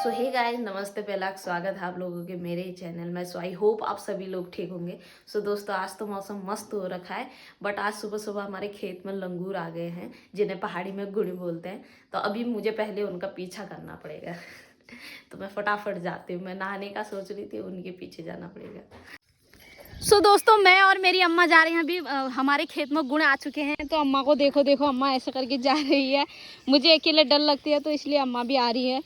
सो hey guys, नमस्ते, पहला स्वागत है आप लोगों के मेरे ही चैनल में। सो आई होप आप सभी लोग ठीक होंगे। सो दोस्तों, आज तो मौसम मस्त हो रखा है, बट आज सुबह सुबह हमारे खेत में लंगूर आ गए हैं, जिन्हें पहाड़ी में गुड़ी बोलते हैं। तो अभी मुझे पहले उनका पीछा करना पड़ेगा। तो मैं फटाफट जाती हूँ। मैं नहाने का सोच रही थी, उनके पीछे जाना पड़ेगा। सो दोस्तों, मैं और मेरी अम्मा जा रहे हैं अभी। हमारे खेत में गुण आ चुके हैं, तो अम्मा को देखो देखो, अम्मा ऐसे करके जा रही है। मुझे अकेले डर लगती है, तो इसलिए अम्मा भी आ रही है।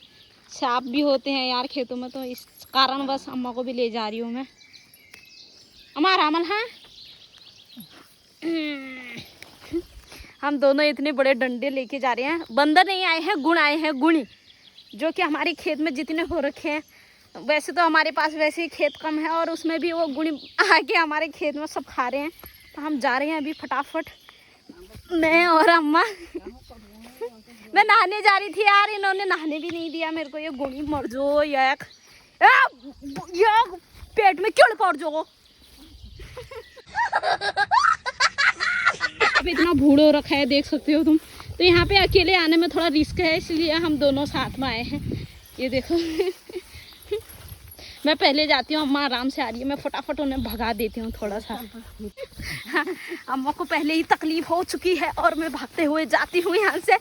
सांप भी होते हैं यार खेतों में, तो इस कारण बस अम्मा को भी ले जा रही हूँ मैं। अम्मा रामल है। हम दोनों इतने बड़े डंडे लेके जा रहे हैं। बंदर नहीं आए हैं, गुण आए हैं, गुणी, जो कि हमारे खेत में जितने हो रखे हैं। वैसे तो हमारे पास वैसे ही खेत कम है, और उसमें भी वो गुणी आके हमारे खेत में सब खा रहे हैं। तो हम जा रहे हैं अभी फटाफट, मैं और अम्मा। मैं नहाने जा रही थी यार, इन्होंने नहाने भी नहीं दिया मेरे को। ये गुणी मर जो याक, पेट में क्यों पड़ जो। अब इतना भूड़ हो रखा है, देख सकते हो तुम। तो यहाँ पे अकेले आने में थोड़ा रिस्क है, इसलिए हम दोनों साथ में आए हैं। ये देखो। मैं पहले जाती हूँ, अम्मा आराम से आ रही है। मैं फटाफट उन्हें भगा देती हूँ थोड़ा सा। अम्मा को पहले ही तकलीफ हो चुकी है, और मैं भागते हुए जाती हूँ यहाँ से।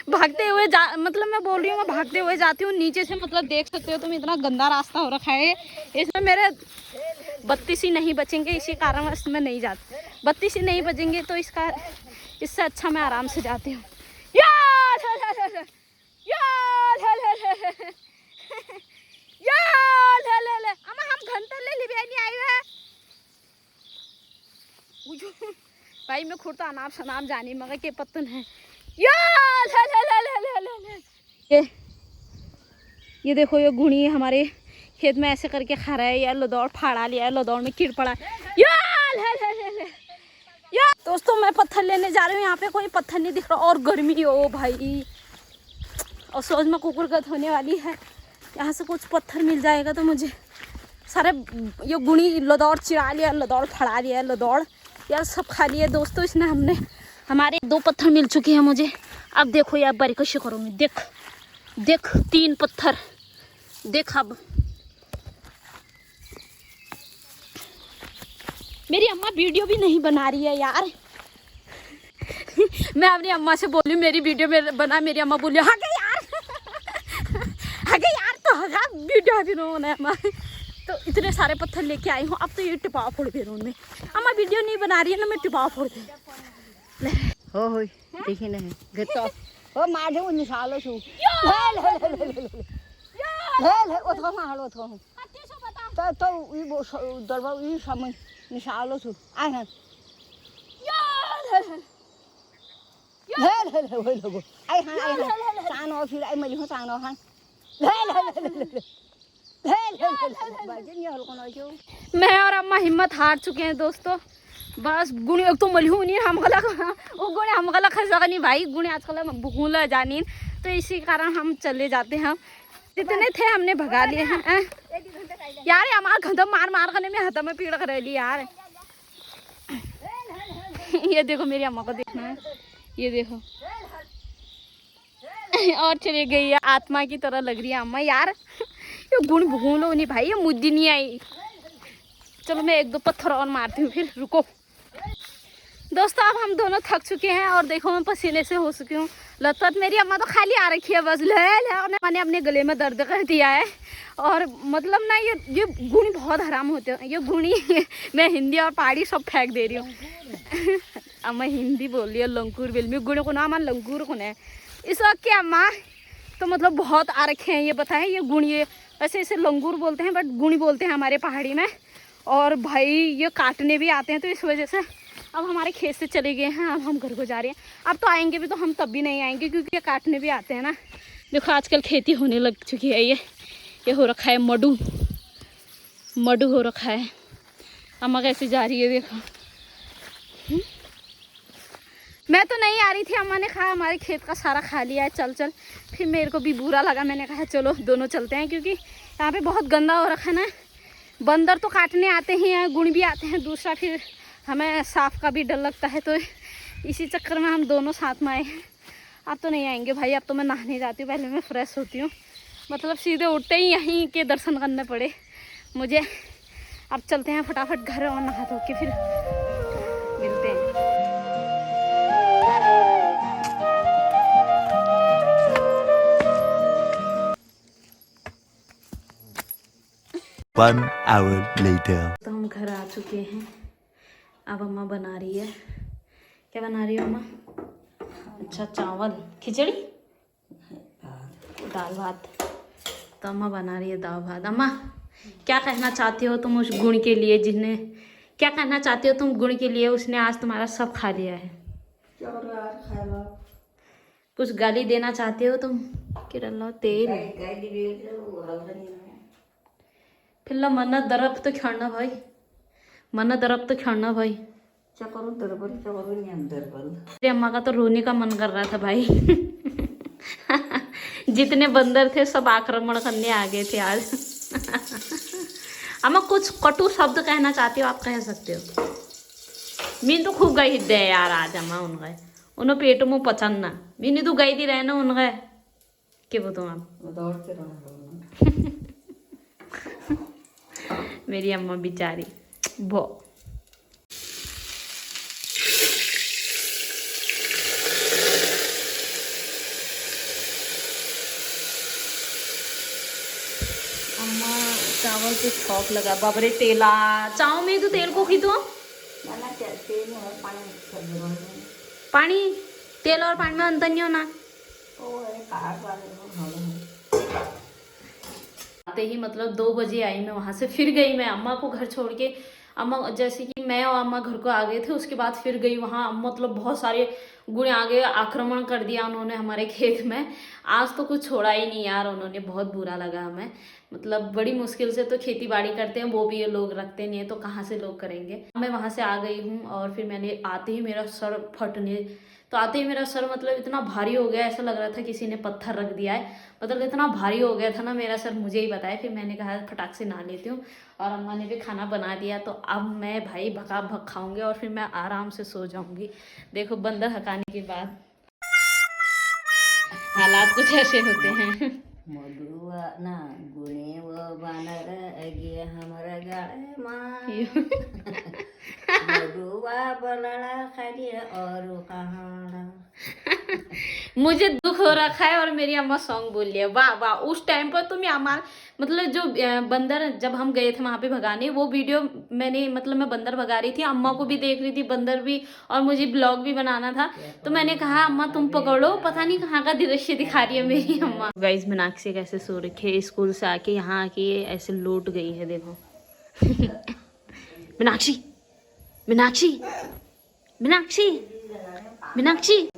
भागते हुए मतलब मैं बोल रही हूँ, मैं भागते हुए जाती हूँ नीचे से। मतलब देख सकते हो तुम, इतना गंदा रास्ता हो रखा है। इसमें मेरे 32 ही नहीं बचेंगे, इसी कारण मैं नहीं जाती। 32 ही नहीं बचेंगे, तो इससे अच्छा मैं आराम से जाती हूँ। भाई मैं खुद तो अनाप शनाप जानी मगर के पत्तन है। ये देखो, ये गुणी हमारे खेत में ऐसे करके खा रहा है यार। लदौड़ फाड़ा लिया है, लदौड़ में कीड़ पड़ा है। दोस्तों, मैं पत्थर लेने जा रही हूँ। यहाँ पे कोई पत्थर नहीं दिख रहा, और गर्मी हो भाई, और सोच में कुकुरगत होने वाली है। यहाँ से कुछ पत्थर मिल जाएगा तो मुझे। सारे ये गुणी लदौड़ चिरा लिया, लदौड़ फड़ा लिया, लदौड़ यार सब खा लिया दोस्तों इसने। हमारे 2 पत्थर मिल चुके हैं मुझे। अब देखो यार, बारीकशी करूँगी। देख देख, 3 पत्थर देख। अब मेरी अम्मा वीडियो भी नहीं बना रही है यार। मैं अपनी अम्मा से बोली मेरी वीडियो में बना। मेरी अम्मा बोली हगे यार, हगे यार, तो हगा वीडियो भी रोना है अम्मा। तो इतने सारे पत्थर लेके आई हूँ। अब तो ये टिपाव फोड़ दे रहा हूँ मैं। अम्मा वीडियो नहीं बना रही है ना, मैं टिपाव फोड़ दे हो देखी नहीं गतो ओ माधे उन सालो छु ले ओ थो हालो थो तो ई बो दरबा ई समय निसालो छु आ न ले हो लगो आई हां सानो फिर आई मैले हो सानो हां मैं और अम्मा हिम्मत हार चुके हैं दोस्तों। बस गुणी एक तो मलिहू नहीं हम गला वो गुणे हम गला खसा नहीं भाई। गुणे आजकल भूला जानी, तो इसी कारण हम चले जाते हैं। जितने थे हमने भगा लिए हैं यार। हमारा खत्म मार मार करने में हथा में पीड़ कर रही यार। ये देखो, मेरी अम्मा को देखना है, ये देखो। और चली गई है, आत्मा की तरह लग रही है अम्मा यार। ये गुण भूलो नहीं भाई, ये मुद्दी नहीं आई। चलो मैं 1-2 पत्थर और मारती हूँ, फिर रुको दोस्तों। अब हम दोनों थक चुके हैं, और देखो मैं पसीने से हो चुकी हूँ लथपथ। मेरी अम्मा तो खाली आ रखी है बस, मैंने अपने गले में दर्द कर दिया है। और मतलब ना, ये गुणी बहुत हराम होते हैं। ये गुणी मैं हिंदी और पहाड़ी सब फेंक दे रही हूँ। अम्मा हिंदी बोल रही है, लंकूर बिल में गुणी को नाम लंकूर को है इस वक्त के अम्मा। तो मतलब बहुत आ रखे हैं, ये बताएं। ये गुणी, ये वैसे इसे लंगूर बोलते हैं, बट गुणी बोलते हैं हमारे पहाड़ी में। और भाई ये काटने भी आते हैं, तो इस वजह से अब हमारे खेत से चले गए हैं। अब हम घर को जा रहे हैं। अब तो आएंगे भी, तो हम तब भी नहीं आएंगे, क्योंकि ये काटने भी आते हैं ना। देखो आजकल खेती होने लग चुकी है। ये हो रखा है मडू हो रखा है। अम्मा कैसे जा रही है देखो। मैं तो नहीं आ रही थी, अम्मा ने कहा हमारे खेत का सारा खा लिया है, चल। फिर मेरे को भी बुरा लगा, मैंने कहा चलो दोनों चलते हैं, क्योंकि यहाँ पे बहुत गंदा हो रखा है ना। बंदर तो काटने आते ही हैं, गुण भी आते हैं। दूसरा फिर हमें सांप का भी डर लगता है, तो इसी चक्कर में हम दोनों साथ में आए हैं। अब तो नहीं आएंगे भाई, अब तो मैं नहाने जाती हूँ, पहले मैं फ्रेश होती हूँ। मतलब सीधे उठते ही यहीं के दर्शन करने पड़े मुझे। अब चलते हैं फटाफट घर और नहा धो के फिर मिलते हैं। 1 hour later. तो हम घर आ चुके हैं। अब अम्मा बना रही है, क्या बना रही हो अम्मा? अच्छा, चावल खिचड़ी दाल भात। तो अम्मा बना रही है दाल भात। अम्मा क्या कहना चाहती हो तुम उस गुण के लिए जिसने, क्या कहना चाहती हो तुम गुण के लिए, उसने आज तुम्हारा सब खा लिया है? कुछ गाली देना चाहते हो तुम? कि रल्लो तेल फिर ला मना दरब तो खेलना भाई, मना दरब तो खेलना भाई। मेरी अम्मा का तो रोने का मन कर रहा था भाई। जितने बंदर थे सब आक्रमण करने आ गए थे आज। अम्मा कुछ कटु शब्द कहना चाहती हो आप कह सकते हो। मीन तो खूब गई दे यार आज अम्मा उनका उन्होंने पेट मुँह पचन्ना मीनी तो गई थी रहना उनका क्या बताऊँ आप। मेरी अम्मा बेचारी वो अम्मा चावल पे छौक लगा बाबरे तेला चाव में तो तेल को खींचो पानी तेल और पानी में अंतर नहीं होना। आते ही मतलब 2 बजे आई मैं वहाँ से, फिर गई मैं अम्मा को घर छोड़ के। अम्मा जैसे कि मैं और अम्मा घर को आ गए थे, उसके बाद फिर गई वहाँ। मतलब बहुत सारे गुण आगे आक्रमण कर दिया उन्होंने हमारे खेत में। आज तो कुछ छोड़ा ही नहीं यार उन्होंने, बहुत बुरा लगा हमें। मतलब बड़ी मुश्किल से तो खेती बाड़ी करते हैं, वो भी ये लोग रखते नहीं है तो कहाँ से लोग करेंगे। मैं वहाँ से आ गई हूँ और फिर मैंने आते ही मेरा सर फटने, तो आते ही मेरा सर मतलब इतना भारी हो गया, ऐसा लग रहा था किसी ने पत्थर रख दिया है। मतलब इतना भारी हो गया था ना मेरा सर, मुझे ही बताया। फिर मैंने कहा फटाक से नहा लेती हूँ और अम्मा ने भी खाना बना दिया। तो अब मैं भाई भगा भग खाऊंगी और फिर मैं आराम से सो जाऊंगी। देखो बंदर हकाने के बाद हालात कुछ ऐसे होते हैं। मधुआ ना गुणे व बानर अगे हमारा गाड़े माँ मधुआ बलड़ा खाली और कहाड़ा। मुझे दुख हो रखा है और मेरी अम्मा सॉन्ग बोल लिया। वाह वाह, उस टाइम पर तुम अम्मा मतलब जो बंदर जब हम गए थे वहां पे भगाने, वो वीडियो मैंने मतलब मैं बंदर भगा रही थी, अम्मा को भी देख रही थी बंदर भी, और मुझे ब्लॉग भी बनाना था। तो मैंने कहा अम्मा तुम पकड़ो, पता नहीं कहाँ का दृश्य दिखा रही है मेरी अम्मा। गाइस मीनाक्षी कैसे सो रखी है, स्कूल से आके यहाँ आके ऐसे लौट गई है देखो। मीनाक्षी मीनाक्षी मीनाक्षी मीनाक्षी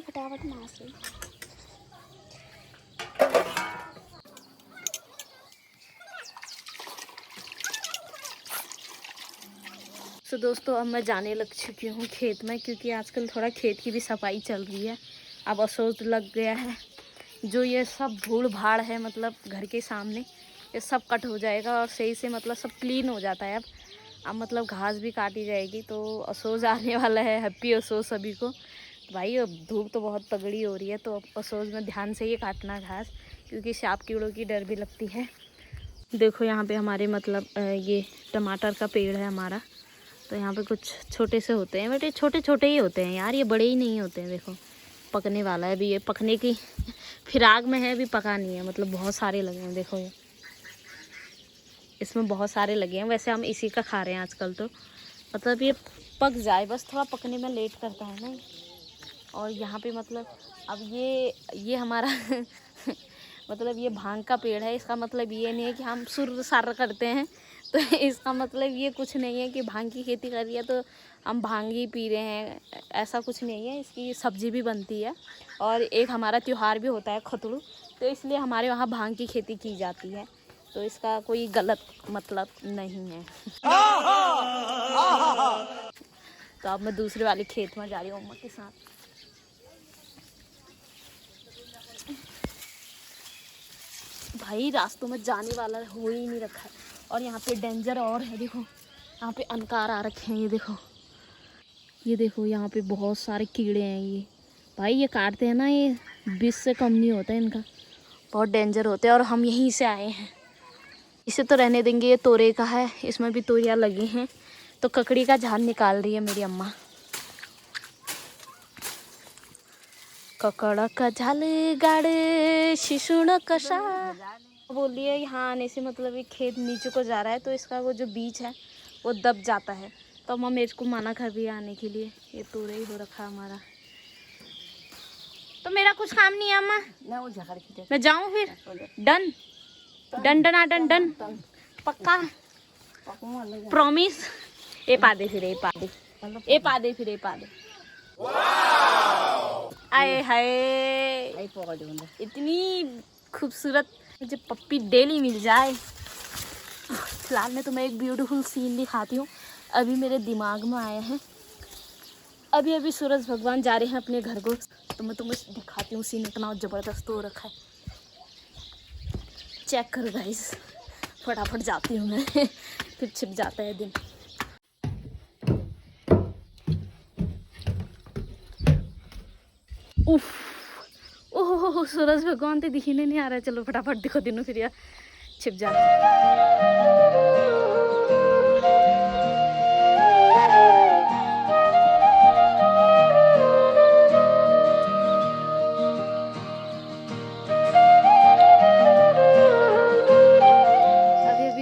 फटाफट नहा से। तो दोस्तों अब मैं जाने लग चुकी हूँ खेत में, क्योंकि आजकल थोड़ा खेत की भी सफाई चल रही है। अब असोज लग गया है, जो ये सब भूड़ भाड़ है मतलब घर के सामने, ये सब कट हो जाएगा और सही से मतलब सब क्लीन हो जाता है। अब मतलब घास भी काटी जाएगी, तो असोज आने वाला है। हैप्पी असोज सभी को। भाई अब धूप तो बहुत तगड़ी हो रही है, तो असोज में ध्यान से ही काटना घास, क्योंकि सांप कीड़ों की डर भी लगती है। देखो यहाँ पे हमारे मतलब ये टमाटर का पेड़ है हमारा, तो यहाँ पे कुछ छोटे से होते हैं, बट ये छोटे छोटे ही होते हैं यार, ये बड़े ही नहीं होते हैं। देखो पकने वाला है अभी, ये पकने की फिराक में है, अभी पका नहीं है। मतलब बहुत सारे लगे हैं, देखो ये इसमें बहुत सारे लगे हैं। वैसे हम इसी का खा रहे हैं आजकल, तो मतलब ये पक जाए बस, थोड़ा पकने में लेट करता है ना। और यहाँ पे मतलब अब ये हमारा मतलब ये भांग का पेड़ है। इसका मतलब ये नहीं है कि हम सुर सार करते हैं, तो इसका मतलब ये कुछ नहीं है कि भांग की खेती कर रही है तो हम भांग ही पी रहे हैं, ऐसा कुछ नहीं है। इसकी सब्जी भी बनती है और एक हमारा त्यौहार भी होता है खतड़ू, तो इसलिए हमारे वहाँ भांग की खेती की जाती है। तो इसका कोई गलत मतलब नहीं है। तो अब मैं दूसरे वाले खेत में जा रही हूँ अम्मा के साथ। भाई रास्तों में जाने वाला हो ही नहीं रखा है, और यहाँ पे डेंजर और है। देखो यहाँ पे अनकार आ रखे हैं, ये देखो यहाँ पे बहुत सारे कीड़े हैं। ये भाई ये काटते हैं ना, ये 20 से कम नहीं होता है इनका, बहुत डेंजर होते हैं। और हम यहीं से आए हैं, इसे तो रहने देंगे। ये तोरे का है, इसमें भी तोरियाँ लगी हैं। तो ककड़ी का झाड़ निकाल रही है मेरी अम्मा। ककड़ा का झाल गाड़े शिशुण कषा बोलिए। यहाँ आने से मतलब ये खेत नीचे को जा रहा है, तो इसका वो जो बीज है वो दब जाता है। तो अम्मा मेरे को मना कर रही है आने के लिए। ये तोरे ही हो रखा हमारा, तो मेरा कुछ काम नहीं है अम्मा। मैं जाऊँ फिर? Done done done done done पक्का प्रॉमिस। ए पादे फिर, ए पादे, ए पादे फिर, ए पादे। आए हाय, इतनी खूबसूरत मुझे पप्पी डेली मिल जाए। फिलहाल मैं तुम्हें एक ब्यूटीफुल सीन दिखाती हूँ, अभी मेरे दिमाग में आया है। अभी अभी सूरज भगवान जा रहे हैं अपने घर को, तो मैं तुम्हें दिखाती हूँ सीन। इतना ज़बरदस्त हो रखा है, चेक करो गाइस। फटाफट जाती हूँ मैं फिर छिप जाता है दिन। उफ, ओह सूरज भगवान तो दिखने नहीं आ रहा है। चलो फटाफट दिखो दिनों, फिर यार छिप जाते हैं।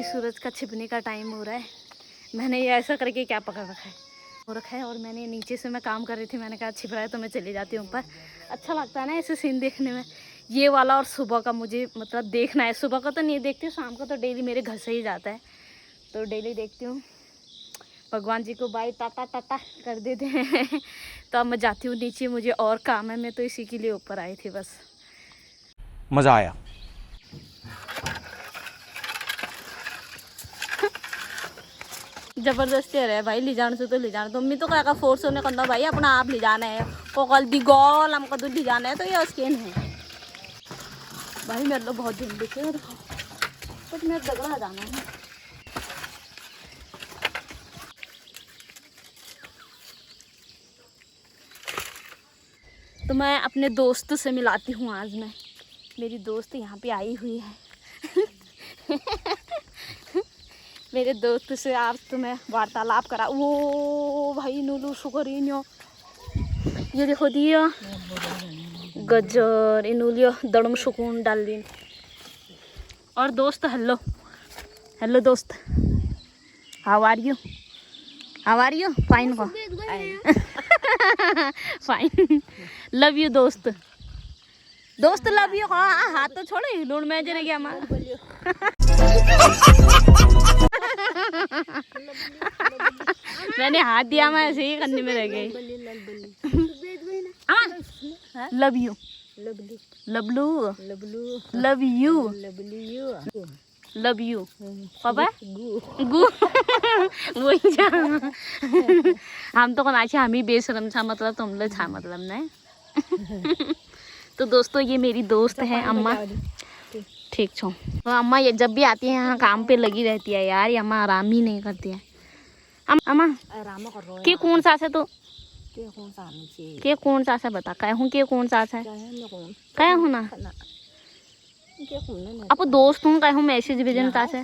सूरज का छिपने का टाइम हो रहा है। मैंने ये ऐसा करके क्या पकड़ रखा है और मैंने नीचे से मैं काम कर रही थी, मैंने कहा छिप रहा है तो मैं चली जाती हूँ ऊपर। अच्छा लगता है ना ऐसे सीन देखने में, ये वाला। और सुबह का मुझे मतलब देखना है, सुबह का तो नहीं देखती हूँ, शाम का तो डेली मेरे घर से ही जाता है, तो डेली देखती हूँ। भगवान जी को बाय टाटा टाटा कर देते हैं। तो अब मैं जाती हूँ नीचे, मुझे और काम है, मैं तो इसी के लिए ऊपर आई थी बस। मज़ा आया। जबरदस्ती है भाई, ले जाने से तो ले जाना। मम्मी तो क्या फोर्स होने करना भाई, अपना आप ले जाना है। को कल दी गोल हमको तो ले जाना है, तो ये स्कैन है भाई। मेरे लोग बहुत दिन दिखे बट मेरे दगड़ा जाना है। तो मैं अपने दोस्त से मिलाती हूँ आज मैं। मेरी दोस्त यहाँ पे आई हुई है। मेरे दोस्त से आज तो मैं वार्तालाप करा। वो भाई नूलू शुगर इन्यो ये देखो दिया गजर इनूलियो दड़म सुकून डाल दी। और दोस्त हेलो हेलो दोस्त, how are you? How are you? Fine को फाइन। लव यू दोस्त, दोस्त लव यू। हाँ हाथ तो छोड़ो, लूण में जरे गया हमारा। मैंने हाथ दिया, मैं ऐसे ही करने में रह गई। लव यू लबलू लव यू लव यू पापा गु वही जा। हम तो कौन आछे, हम ही बेशरम छा मतलब, तुम लोग छा मतलब नहीं। तो दोस्तों ये मेरी दोस्त है अम्मा, ठीक छो। तो अम्मा ये जब भी आती है यहाँ काम पे लगी रहती है यार, ये अम्मा आराम ही नहीं करती है। अम्मा के कौन सा है? तो के कौन सा है बता, कह हूँ के कौन सा है? कह हूँ ना आप दोस्त हूँ, कह हूँ मैसेज भेजन ता से।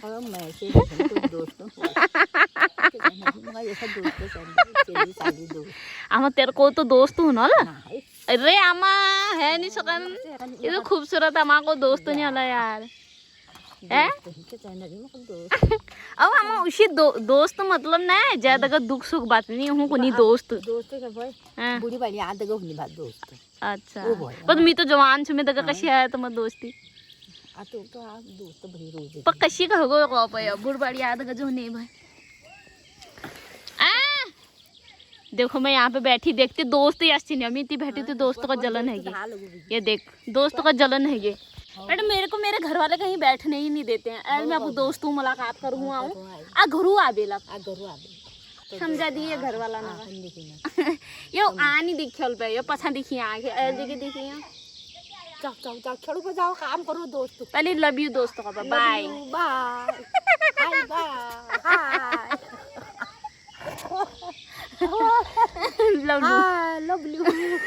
अम्मा तेरे को तो दोस्त हूँ ना। अरे अम्मा है नहीं सकन, ये तो खूबसूरत अम्मा को दोस्त नहीं होला यार है। अब अम्मा उसी दोस्त मतलब ना ज्यादा का दुख सुख बात नहीं हूँ कोनी दोस्त। बुढ़ी वाली याद गो नहीं बात दोस्त। अच्छा पर मी तो जवान छे, मैं दगा कशी आहे तो मग दोस्ती आ तो आज दोस्त भरी रोज पर कशी का होगो को पय बुढ़ बाड़ी याद का जो नहीं भाई। देखो मैं यहाँ पे बैठी देखती दोस्त ही अच्छी नहीं, अमी इतनी बैठी थी। दोस्तों का जलन है ये देख, दोस्तों का जलन है ये। बट मेरे को मेरे घर वाले कहीं बैठने ही नहीं देते हैं। मैं आपको दोस्त हूँ मुलाकात करूँ आऊँ आ घरू आबेला समझा दिए घर वाला ना देखी ना यो आनी दिखल पे यो पछा देखिए आगे ए जगह देखिए जाओ जाओ जाओ खेड़ू पे जाओ काम करो दोस्त पहले लव यू दोस्तों का bye bye hi bye love you love you